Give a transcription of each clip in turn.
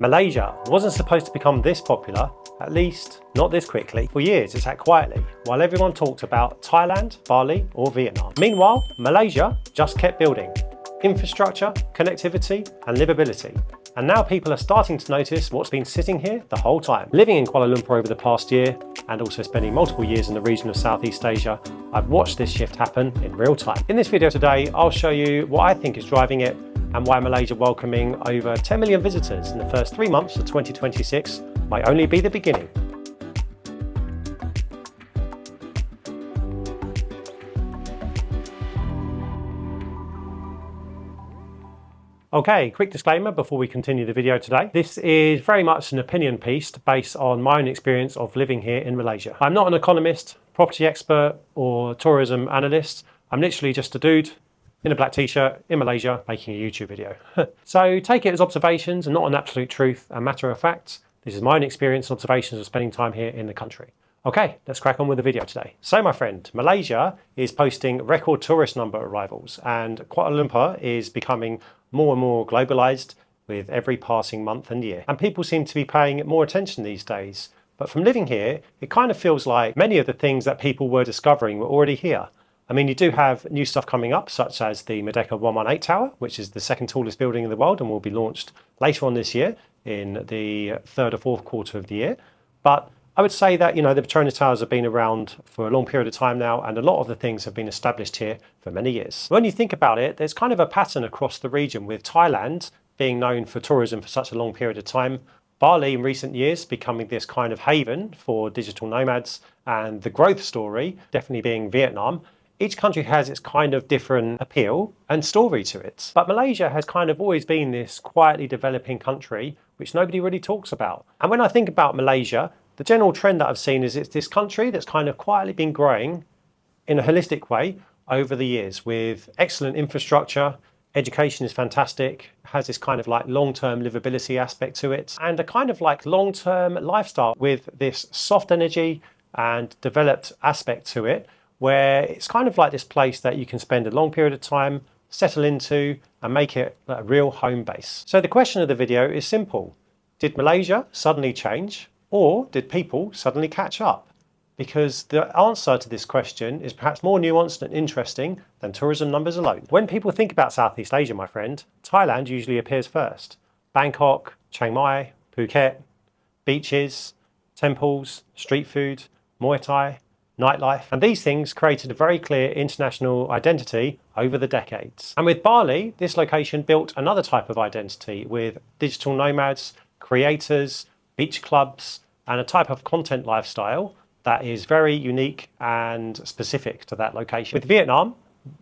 Malaysia wasn't supposed to become this popular, at least not this quickly. For years it sat quietly, while everyone talked about Thailand, Bali or Vietnam. Meanwhile, Malaysia just kept building infrastructure, connectivity and livability. And now people are starting to notice what's been sitting here the whole time. Living in Kuala Lumpur over the past year, and also spending multiple years in the region of Southeast Asia, I've watched this shift happen in real time. In this video today, I'll show you what I think is driving it and why Malaysia welcoming over 10 million visitors in the first 3 months of 2026 might only be the beginning. Okay, quick disclaimer before we continue the video today. This is very much an opinion piece based on my own experience of living here in Malaysia. I'm not an economist, property expert or tourism analyst. I'm literally just a dude in a black t-shirt in Malaysia making a YouTube video. So take it as observations and not an absolute truth and matter of fact. This is my own experience and observations of spending time here in the country. Okay, let's crack on with the video today. So my friend, Malaysia is posting record tourist number arrivals and Kuala Lumpur is becoming more and more globalized with every passing month and year. And people seem to be paying more attention these days. But from living here, it kind of feels like many of the things that people were discovering were already here. I mean, you do have new stuff coming up, such as the Merdeka 118 Tower, which is the second tallest building in the world and will be launched later on this year in the third or fourth quarter of the year. But I would say that, the Petronas Towers have been around for a long period of time now, and a lot of the things have been established here for many years. When you think about it, there's kind of a pattern across the region, with Thailand being known for tourism for such a long period of time, Bali in recent years becoming this kind of haven for digital nomads, and the growth story definitely being Vietnam. Each country has its kind of different appeal and story to it. But Malaysia has kind of always been this quietly developing country, which nobody really talks about. And when I think about Malaysia, the general trend that I've seen is it's this country that's kind of quietly been growing in a holistic way over the years with excellent infrastructure. Education is fantastic, has this kind of like long-term livability aspect to it, and a kind of like long-term lifestyle with this soft energy and developed aspect to it, where it's kind of like this place that you can spend a long period of time, settle into, and make it a real home base. So the question of the video is simple. Did Malaysia suddenly change, or did people suddenly catch up? Because the answer to this question is perhaps more nuanced and interesting than tourism numbers alone. When people think about Southeast Asia, my friend, Thailand usually appears first. Bangkok, Chiang Mai, Phuket, beaches, temples, street food, Muay Thai, nightlife, and these things created a very clear international identity over the decades. And with Bali, this location built another type of identity with digital nomads, creators, beach clubs, and a type of content lifestyle that is very unique and specific to that location. With Vietnam,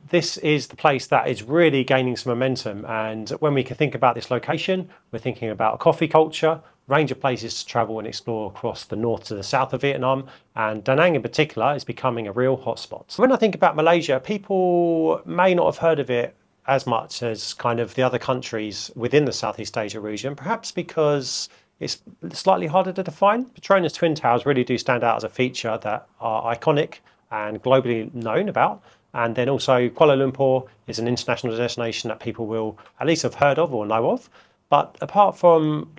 this is the place that is really gaining some momentum, and when we can think about this location, we're thinking about a coffee culture, range of places to travel and explore across the north to the south of Vietnam, and Da Nang in particular is becoming a real hotspot. When I think about Malaysia, people may not have heard of it as much as kind of the other countries within the Southeast Asia region, perhaps because it's slightly harder to define. Petronas Twin Towers really do stand out as a feature that are iconic and globally known about. And then also Kuala Lumpur is an international destination that people will at least have heard of or know of. But apart from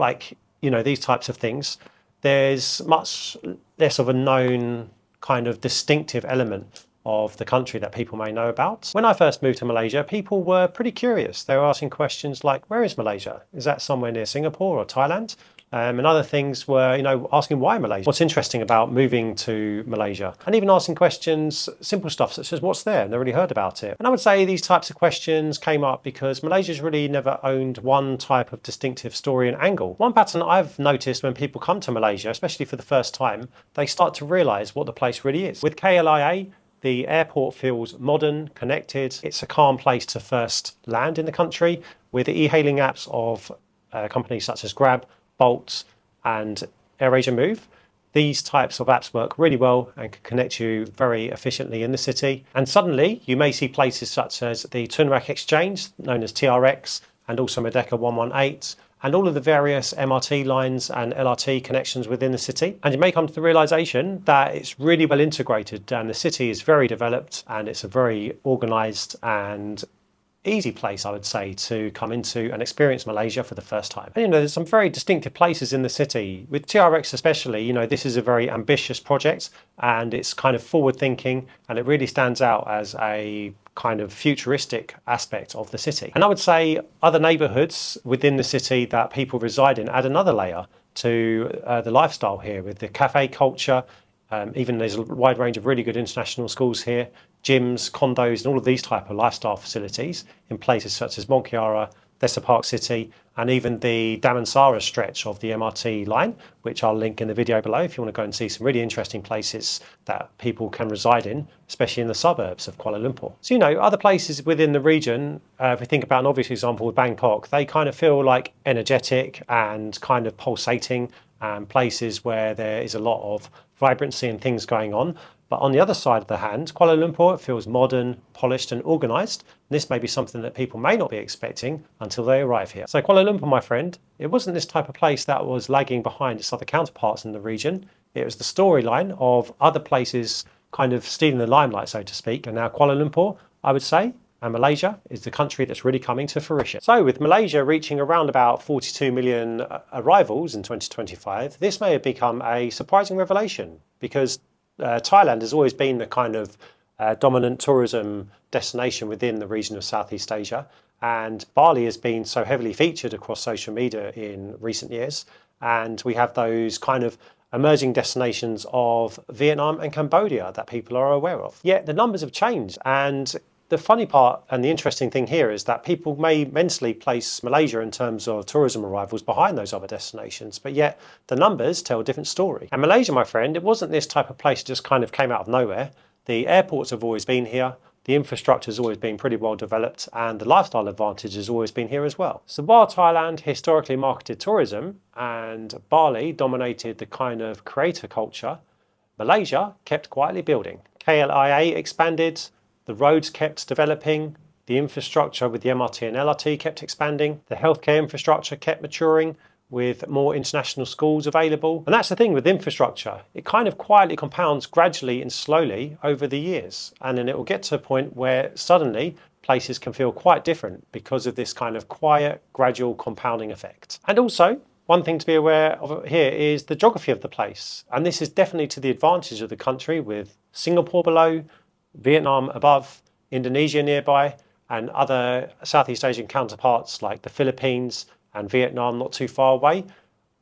these types of things, there's much less of a known kind of distinctive element of the country that people may know about. When I first moved to Malaysia, people were pretty curious. They were asking questions like, where is Malaysia? Is that somewhere near Singapore or Thailand? And other things were, asking why Malaysia? What's interesting about moving to Malaysia? And even asking questions, simple stuff such as what's there? Never really heard about it. And I would say these types of questions came up because Malaysia's really never owned one type of distinctive story and angle. One pattern I've noticed when people come to Malaysia, especially for the first time, they start to realise what the place really is. With KLIA, the airport feels modern, connected. It's a calm place to first land in the country. With the e-hailing apps of companies such as Grab, Bolt and AirAsia Move, these types of apps work really well and can connect you very efficiently in the city. And suddenly you may see places such as the Tun Rak Exchange, known as TRX, and also Merdeka 118, and all of the various MRT lines and LRT connections within the city. And you may come to the realization that it's really well integrated and the city is very developed and it's a very organized and easy place, I would say, to come into and experience Malaysia for the first time. And there's some very distinctive places in the city. With TRX especially, this is a very ambitious project and it's kind of forward thinking, and it really stands out as a kind of futuristic aspect of the city. And I would say other neighborhoods within the city that people reside in add another layer to the lifestyle here, with the cafe culture. Even there's a wide range of really good international schools here, gyms, condos, and all of these type of lifestyle facilities in places such as Mont Kiara, Thessa Park City, and even the Damansara stretch of the MRT line, which I'll link in the video below if you want to go and see some really interesting places that people can reside in, especially in the suburbs of Kuala Lumpur. So, other places within the region, if we think about an obvious example with Bangkok, they kind of feel like energetic and kind of pulsating, places where there is a lot of vibrancy and things going on. But on the other side of the hand, Kuala Lumpur feels modern, polished and organised. This may be something that people may not be expecting until they arrive here. So Kuala Lumpur, my friend, it wasn't this type of place that was lagging behind its other counterparts in the region. It was the storyline of other places kind of stealing the limelight, so to speak. And now Kuala Lumpur, I would say, and Malaysia is the country that's really coming to fruition. So with Malaysia reaching around about 42 million arrivals in 2025, this may have become a surprising revelation, because Thailand has always been the kind of dominant tourism destination within the region of Southeast Asia, and Bali has been so heavily featured across social media in recent years, and we have those kind of emerging destinations of Vietnam and Cambodia that people are aware of. Yet the numbers have changed, and the funny part and the interesting thing here is that people may mentally place Malaysia in terms of tourism arrivals behind those other destinations, but yet the numbers tell a different story. And Malaysia, my friend, it wasn't this type of place that just kind of came out of nowhere. The airports have always been here, the infrastructure has always been pretty well developed, and the lifestyle advantage has always been here as well. So while Thailand historically marketed tourism and Bali dominated the kind of creator culture, Malaysia kept quietly building. KLIA expanded, the roads kept developing, the infrastructure with the MRT and LRT kept expanding, the healthcare infrastructure kept maturing with more international schools available. And that's the thing with infrastructure. It kind of quietly compounds gradually and slowly over the years. And then it will get to a point where suddenly places can feel quite different because of this kind of quiet, gradual compounding effect. And also, one thing to be aware of here is the geography of the place. And this is definitely to the advantage of the country, with Singapore below, Vietnam above, Indonesia nearby, and other Southeast Asian counterparts like the Philippines and Vietnam not too far away.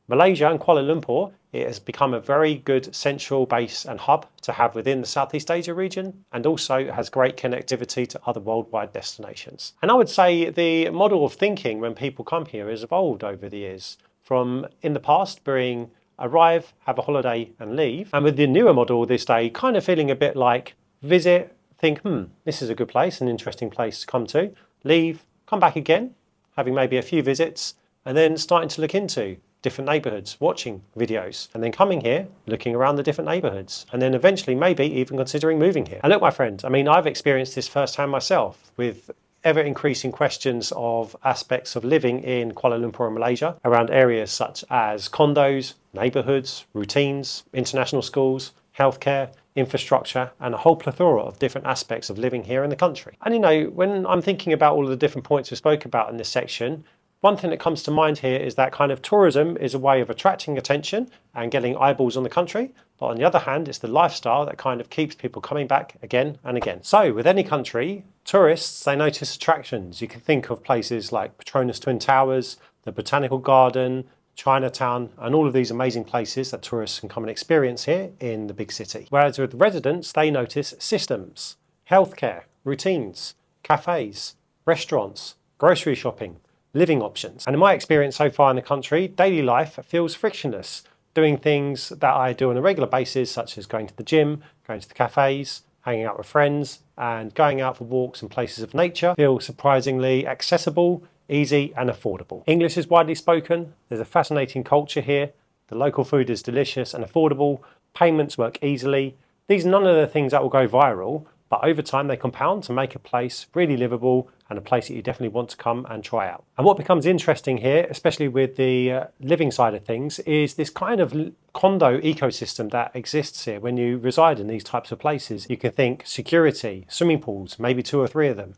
Malaysia and Kuala Lumpur, it has become a very good central base and hub to have within the Southeast Asia region, and also has great connectivity to other worldwide destinations. And I would say the model of thinking when people come here has evolved over the years, from in the past being arrive, have a holiday and leave, and with the newer model this day kind of feeling a bit like visit, think, this is a good place, an interesting place to come to, leave, come back again, having maybe a few visits, and then starting to look into different neighbourhoods, watching videos, and then coming here, looking around the different neighbourhoods, and then eventually maybe even considering moving here. And look, my friend, I mean, I've experienced this firsthand myself, with ever increasing questions of aspects of living in Kuala Lumpur and Malaysia around areas such as condos, neighbourhoods, routines, international schools, healthcare, infrastructure, and a whole plethora of different aspects of living here in the country. And when I'm thinking about all of the different points we spoke about in this section, one thing that comes to mind here is that kind of tourism is a way of attracting attention and getting eyeballs on the country. But on the other hand, it's the lifestyle that kind of keeps people coming back again and again. So with any country, tourists, they notice attractions. You can think of places like Petronas Twin Towers, the Botanical Garden, Chinatown, and all of these amazing places that tourists can come and experience here in the big city. Whereas with residents, they notice systems, healthcare, routines, cafes, restaurants, grocery shopping, living options. And in my experience so far in the country, daily life feels frictionless. Doing things that I do on a regular basis, such as going to the gym, going to the cafes, hanging out with friends, and going out for walks in places of nature, feel surprisingly accessible, easy and affordable. English is widely spoken, there's a fascinating culture here, the local food is delicious and affordable, payments work easily. These are none of the things that will go viral, but over time they compound to make a place really livable and a place that you definitely want to come and try out. And what becomes interesting here, especially with the living side of things, is this kind of condo ecosystem that exists here. When you reside in these types of places, you can think security, swimming pools, maybe 2 or 3 of them,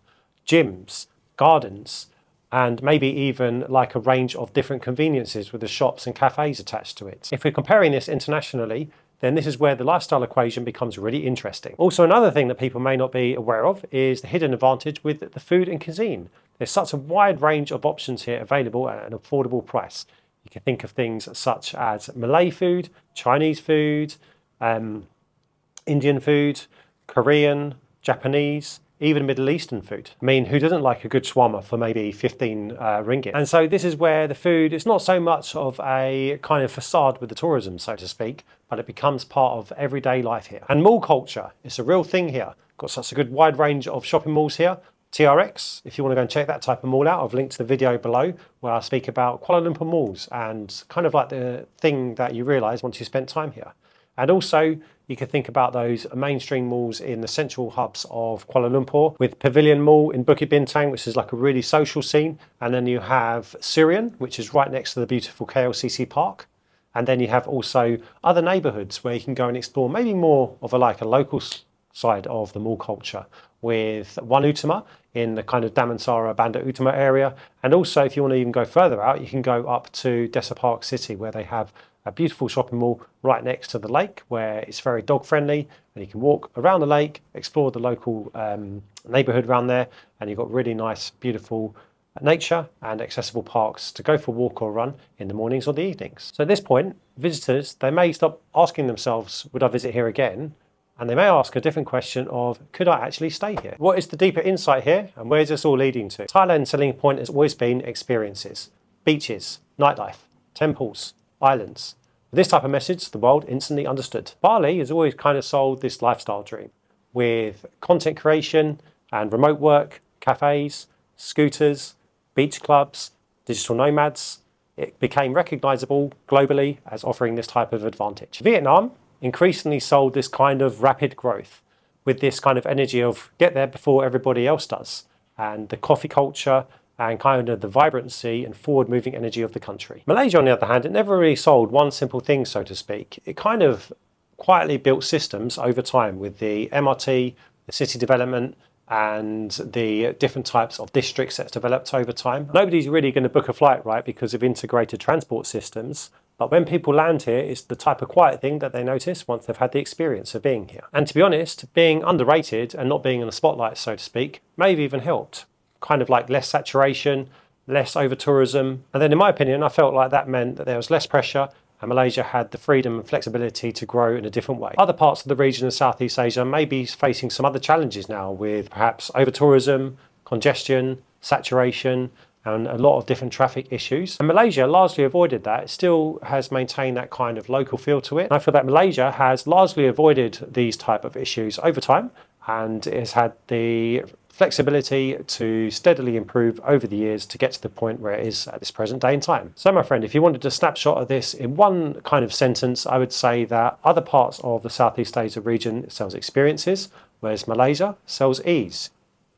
gyms, gardens, and maybe even like a range of different conveniences with the shops and cafes attached to it. If we're comparing this internationally, then this is where the lifestyle equation becomes really interesting. Also, another thing that people may not be aware of is the hidden advantage with the food and cuisine. There's such a wide range of options here available at an affordable price. You can think of things such as Malay food, Chinese food, Indian food, Korean, Japanese, even Middle Eastern food. I mean, who doesn't like a good shawarma for maybe 15 ringgit? And so this is where the food is not so much of a kind of facade with the tourism, so to speak, but it becomes part of everyday life here. And mall culture, it's a real thing here. Got such a good wide range of shopping malls here. TRX, if you want to go and check that type of mall out, I've linked to the video below where I speak about Kuala Lumpur malls and kind of like the thing that you realise once you spent time here. And also, you can think about those mainstream malls in the central hubs of Kuala Lumpur, with Pavilion Mall in Bukit Bintang, which is like a really social scene. And then you have Syrian, which is right next to the beautiful KLCC Park. And then you have also other neighbourhoods where you can go and explore maybe more of a local side of the mall culture, with One Utama in the kind of Damansara, Bandar Utama area. And also, if you want to even go further out, you can go up to Desa Park City, where they have a beautiful shopping mall right next to the lake, where it's very dog friendly and you can walk around the lake, explore the local neighbourhood around there, and you've got really nice, beautiful nature and accessible parks to go for a walk or a run in the mornings or the evenings. So at this point, visitors, they may stop asking themselves, would I visit here again? And they may ask a different question of, could I actually stay here? What is the deeper insight here, and where is this all leading to? Thailand's selling point has always been experiences, beaches, nightlife, temples, islands. With this type of message, the world instantly understood. Bali has always kind of sold this lifestyle dream with content creation and remote work, cafes, scooters, beach clubs, digital nomads. It became recognizable globally as offering this type of advantage. Vietnam increasingly sold this kind of rapid growth with this kind of energy of get there before everybody else does, and the coffee culture and kind of the vibrancy and forward-moving energy of the country. Malaysia, on the other hand, it never really sold one simple thing, so to speak. It kind of quietly built systems over time with the MRT, the city development, and the different types of districts that's developed over time. Nobody's really going to book a flight, right, because of integrated transport systems. But when people land here, it's the type of quiet thing that they notice once they've had the experience of being here. And to be honest, being underrated and not being in the spotlight, so to speak, may have even helped. Kind of like less saturation, less over-tourism. And then in my opinion, I felt like that meant that there was less pressure and Malaysia had the freedom and flexibility to grow in a different way. Other parts of the region of Southeast Asia may be facing some other challenges now, with perhaps over-tourism, congestion, saturation, and a lot of different traffic issues. And Malaysia largely avoided that. It still has maintained that kind of local feel to it. And I feel that Malaysia has largely avoided these type of issues over time, and it has had the flexibility to steadily improve over the years to get to the point where it is at this present day in time. So my friend, if you wanted a snapshot of this in one kind of sentence, I would say that other parts of the Southeast Asia region sells experiences, whereas Malaysia sells ease.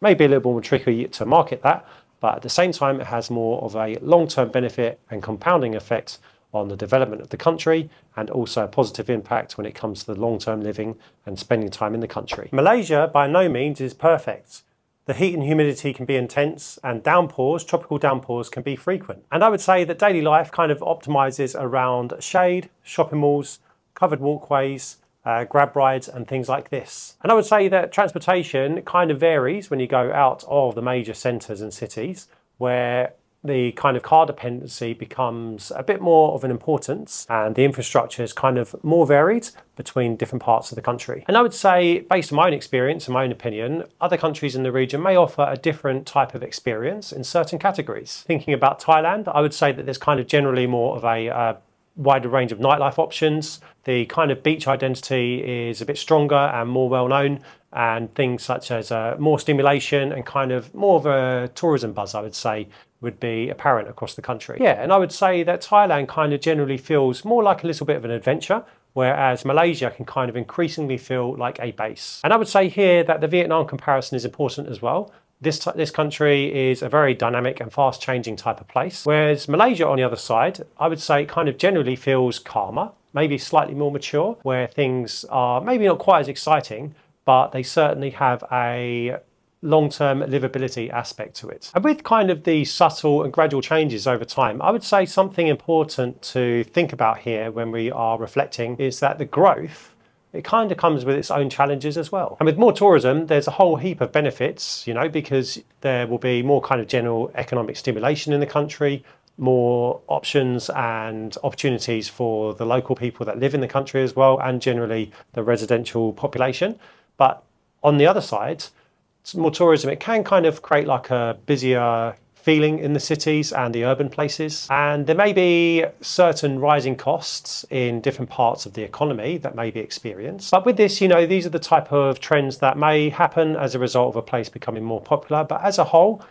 Maybe a little more tricky to market that, but at the same time, it has more of a long-term benefit and compounding effect on the development of the country, and also a positive impact when it comes to the long-term living and spending time in the country. Malaysia by no means is perfect. The heat and humidity can be intense, and downpours, tropical downpours, can be frequent. And I would say that daily life kind of optimizes around shade, shopping malls, covered walkways, grab rides and things like this. And I would say that transportation kind of varies when you go out of the major centres and cities, where the kind of car dependency becomes a bit more of an importance, and the infrastructure is kind of more varied between different parts of the country. And I would say, based on my own experience and my own opinion, other countries in the region may offer a different type of experience in certain categories. Thinking about Thailand, I would say that there's kind of generally more of a wider range of nightlife options. The kind of beach identity is a bit stronger and more well known, and things such as more stimulation and kind of more of a tourism buzz, I would say, would be apparent across the country. Yeah, and I would say that Thailand kind of generally feels more like a little bit of an adventure, whereas Malaysia can kind of increasingly feel like a base. And I would say here that the Vietnam comparison is important as well. This country is a very dynamic and fast changing type of place, whereas Malaysia on the other side, I would say kind of generally feels calmer, maybe slightly more mature, where things are maybe not quite as exciting, but they certainly have a long-term livability aspect to it. And with kind of the subtle and gradual changes over time, I would say something important to think about here when we are reflecting is that the growth, it kind of comes with its own challenges as well. And with more tourism, there's a whole heap of benefits, you know, because there will be more kind of general economic stimulation in the country, more options and opportunities for the local people that live in the country as well, and generally the residential population. But on the other side, more tourism, it can kind of create like a busier feeling in the cities and the urban places. And there may be certain rising costs in different parts of the economy that may be experienced. But with this, you know, these are the type of trends that may happen as a result of a place becoming more popular. But as a whole,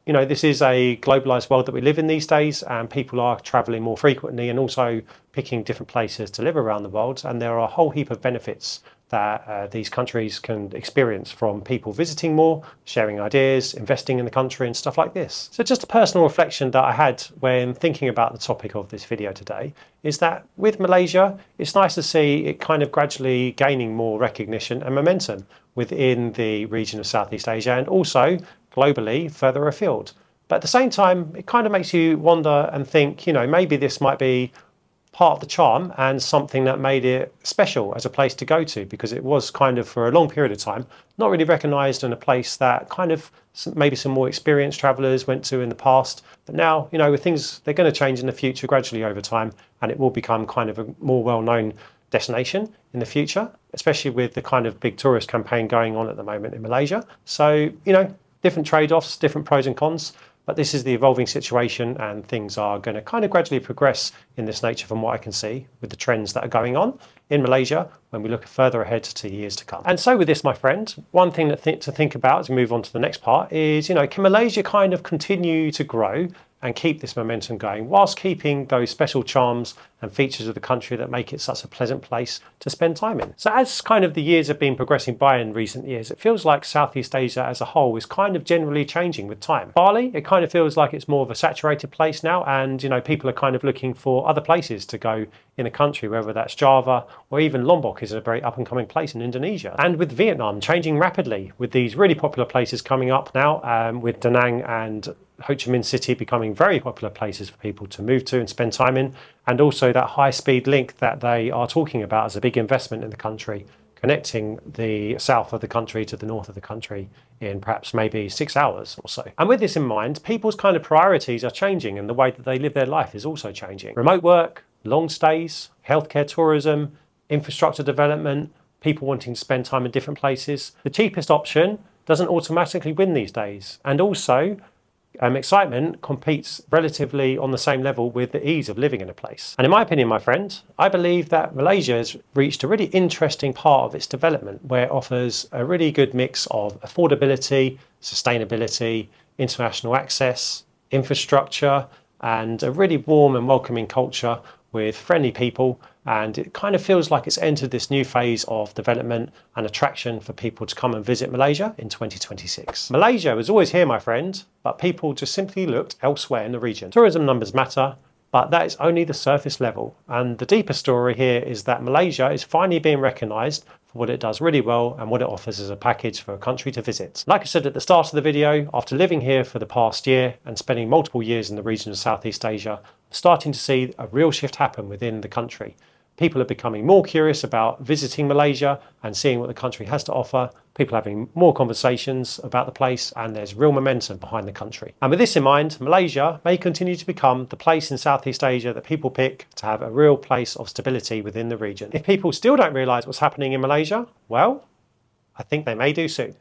you know, this is a globalized world that we live in these days, and people are traveling more frequently and also picking different places to live around the world. And there are a whole heap of benefits that these countries can experience from people visiting more, sharing ideas, investing in the country and stuff like this. So just a personal reflection that I had when thinking about the topic of this video today is that with Malaysia, it's nice to see it kind of gradually gaining more recognition and momentum within the region of Southeast Asia and also globally further afield. But at the same time, it kind of makes you wonder and think, you know, maybe this might be part of the charm and something that made it special as a place to go to, because it was kind of for a long period of time not really recognized in a place that kind of maybe some more experienced travelers went to in the past. But now, you know, with things, they're going to change in the future gradually over time, and it will become kind of a more well-known destination in the future, especially with the kind of big tourist campaign going on at the moment in Malaysia. So, you know, different trade-offs, different pros and cons. But this is the evolving situation, and things are going to kind of gradually progress in this nature from what I can see with the trends that are going on in Malaysia when we look further ahead to years to come. And so with this, my friend, one thing to think about as we move on to the next part is, you know, can Malaysia kind of continue to grow and keep this momentum going whilst keeping those special charms and features of the country that make it such a pleasant place to spend time in? So as kind of the years have been progressing by in recent years, it feels like Southeast Asia as a whole is kind of generally changing with time. Bali, it kind of feels like it's more of a saturated place now, and, you know, people are kind of looking for other places to go in the country, whether that's Java or even Lombok is a very up and coming place in Indonesia. And with Vietnam changing rapidly, with these really popular places coming up now, with Da Nang and Ho Chi Minh City becoming very popular places for people to move to and spend time in, and also that high-speed link that they are talking about as a big investment in the country, connecting the south of the country to the north of the country in perhaps maybe 6 hours or so. And with this in mind, people's kind of priorities are changing, and the way that they live their life is also changing. Remote work, long stays, healthcare tourism, infrastructure development, people wanting to spend time in different places. The cheapest option doesn't automatically win these days, and also excitement competes relatively on the same level with the ease of living in a place. And in my opinion, my friend, I believe that Malaysia has reached a really interesting part of its development where it offers a really good mix of affordability, sustainability, international access, infrastructure, and a really warm and welcoming culture with friendly people. And it kind of feels like it's entered this new phase of development and attraction for people to come and visit Malaysia in 2026. Malaysia was always here, my friend, but people just simply looked elsewhere in the region. Tourism numbers matter, but that is only the surface level. And the deeper story here is that Malaysia is finally being recognised for what it does really well and what it offers as a package for a country to visit. Like I said at the start of the video, after living here for the past year and spending multiple years in the region of Southeast Asia, I'm starting to see a real shift happen within the country. People are becoming more curious about visiting Malaysia and seeing what the country has to offer. People are having more conversations about the place, and there's real momentum behind the country. And with this in mind, Malaysia may continue to become the place in Southeast Asia that people pick to have a real place of stability within the region. If people still don't realise what's happening in Malaysia, well, I think they may do soon.